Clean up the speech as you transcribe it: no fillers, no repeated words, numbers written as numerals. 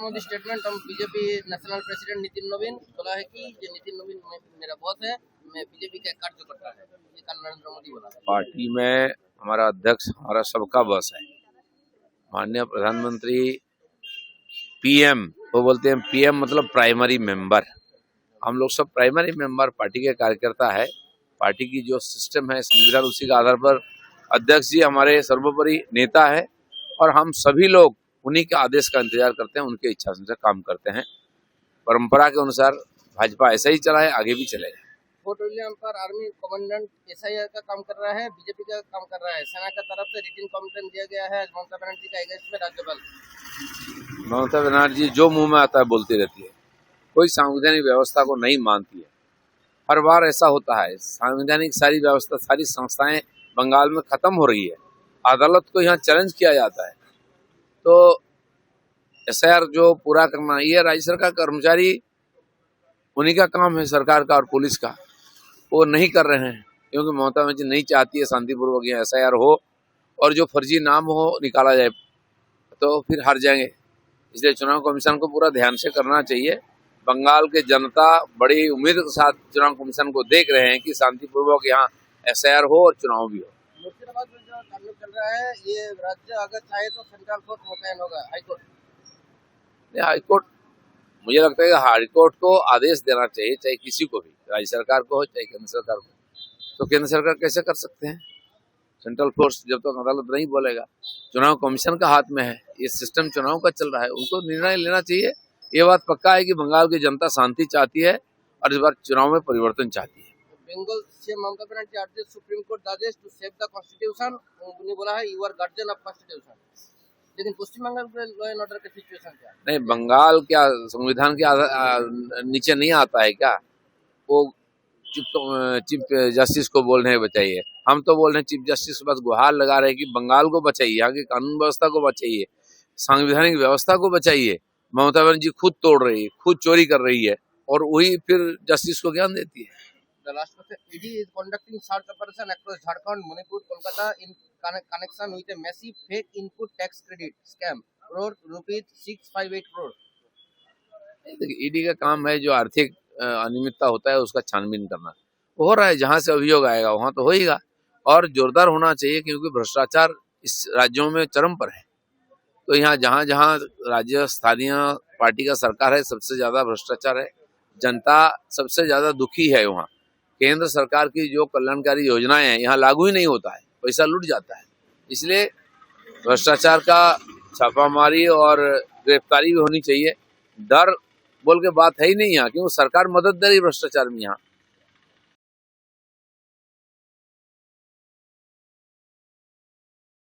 Modi statement हम BJP national president Nitin नवीन बोला है कि ये नितिन नवीन मेरा बॉस है, मैं बीजेपी का कार्यकर्ता है, ये कल नरेंद्र मोदी बोला। पार्टी में हमारा अध्यक्ष हमारा सबका बॉस है। माननीय प्रधानमंत्री पीएम, वो बोलते हैं पीएम मतलब प्राइमरी मेंबर। हम लोग सब प्राइमरी मेंबर पार्टी के कार्यकर्ता है। पार्टी की जो सिस्टम है संविधान, उसी के आधार पर अध्यक्ष जी हमारे सर्वोपरि नेता है और हम सभी लोग उन्हीं के आदेश का इंतजार करते हैं, उनके इच्छा से काम करते हैं। परंपरा के अनुसार भाजपा ऐसा ही चला है, आगे भी चलेगा। फोर्ट विलियम पर आर्मी कमांडेंट एसआईआर का काम कर रहा है, बीजेपी का काम कर रहा है। सेना की तरफ से रिटन कम्प्लेन दिया गया है ममता बनर्जी का अगेंस्ट में राज्यपाल। ममता बनर्जी जो मुंह में आता है बोलती रहती है, कोई संवैधानिक व्यवस्था को नहीं मानती है। हर बार ऐसा होता है, संवैधानिक सारी व्यवस्था, सारी संस्थाएं बंगाल में खत्म हो रही है। अदालत को यहाँ चैलेंज किया जाता है, तो एसआईआर जो पूरा करना, ये राज्य सरकार कर्मचारी उन्हीं का काम है, सरकार का और पुलिस का, वो नहीं कर रहे हैं क्योंकि ममता बनर्जी नहीं चाहती है शांतिपूर्वक ये एसआईआर हो और जो फर्जी नाम हो निकाला जाए तो फिर हार जाएंगे। इसलिए चुनाव कमीशन को पूरा ध्यान से करना चाहिए। बंगाल के जनता बड़ी उम्मीद के साथ चुनाव कमीशन को देख रहे हैं कि शांतिपूर्वक यहाँ एसआईआर हो और चुनाव भी हो। मुर्शिदाबाद में जो ताल्लुक चल रहा है, ये राज्य अगर चाहे तो सेंट्रल कोर्ट मुतयन होगा, हाईकोर्ट मुझे लगता है कि हाईकोर्ट को आदेश देना चाहिए, चाहे किसी को भी, राज्य सरकार को हो चाहे केंद्र सरकार को। तो केंद्र सरकार कैसे कर सकते हैं? सेंट्रल फोर्स जब तक अदालत नहीं बोलेगा, चुनाव कमीशन का हाथ में है, ये सिस्टम चुनाव का चल रहा है, उनको निर्णय लेना चाहिए। ये बात पक्का है कि बंगाल की जनता शांति चाहती है और इस बार चुनाव में परिवर्तन चाहती है। बंगाल से Mamata Banerjee urges Supreme Court आदेश टू सेव द कॉन्स्टिट्यूशन, उन्होंने बोला है you are guardian of constitution. लेकिन पश्चिम बंगाल में लॉ एंड ऑर्डर की सिचुएशन क्या है? नहीं, बंगाल क्या संविधान के नीचे नहीं आता है क्या? वो चीफ जस्टिस को बोल रहे हैं बचाइए, हम तो बोल रहे हैं चीफ जस्टिस बस गुहार लगा रहे हैं कि बंगाल को बचाइए, यहाँ की कानून व्यवस्था को बचाइए, संवैधानिक व्यवस्था को बचाइए। ममता बनर्जी खुद तोड़ रही है, खुद चोरी कर रही है और वही फिर जस्टिस को ज्ञान देती है। The last question, ED is conducting search operation across Jharkhand, Manipur, Kolkata in connection with a massive fake input tax credit scam worth ₹658 crore. ED का काम है जो आर्थिक अनियमितता होता है उसका छानबीन करना, वो हो रहा है। जहां से अभियोग आएगा वहां तो होएगा और जोरदार होना चाहिए क्योंकि भ्रष्टाचार इस राज्यों में चरम पर है। तो यहाँ जहां जहां राज्य स्थानीय पार्टी का सरकार है, सबसे ज्यादा भ्रष्टाचार है, जनता सबसे ज्यादा दुखी है। वहाँ केंद्र सरकार की जो कल्याणकारी योजनाएं हैं यहाँ लागू ही नहीं होता है, पैसा लूट जाता है। इसलिए भ्रष्टाचार का छापामारी और गिरफ्तारी भी होनी चाहिए। डर बोल के बात है ही नहीं यहाँ, क्योंकि सरकार मदद दे रही भ्रष्टाचार में यहाँ।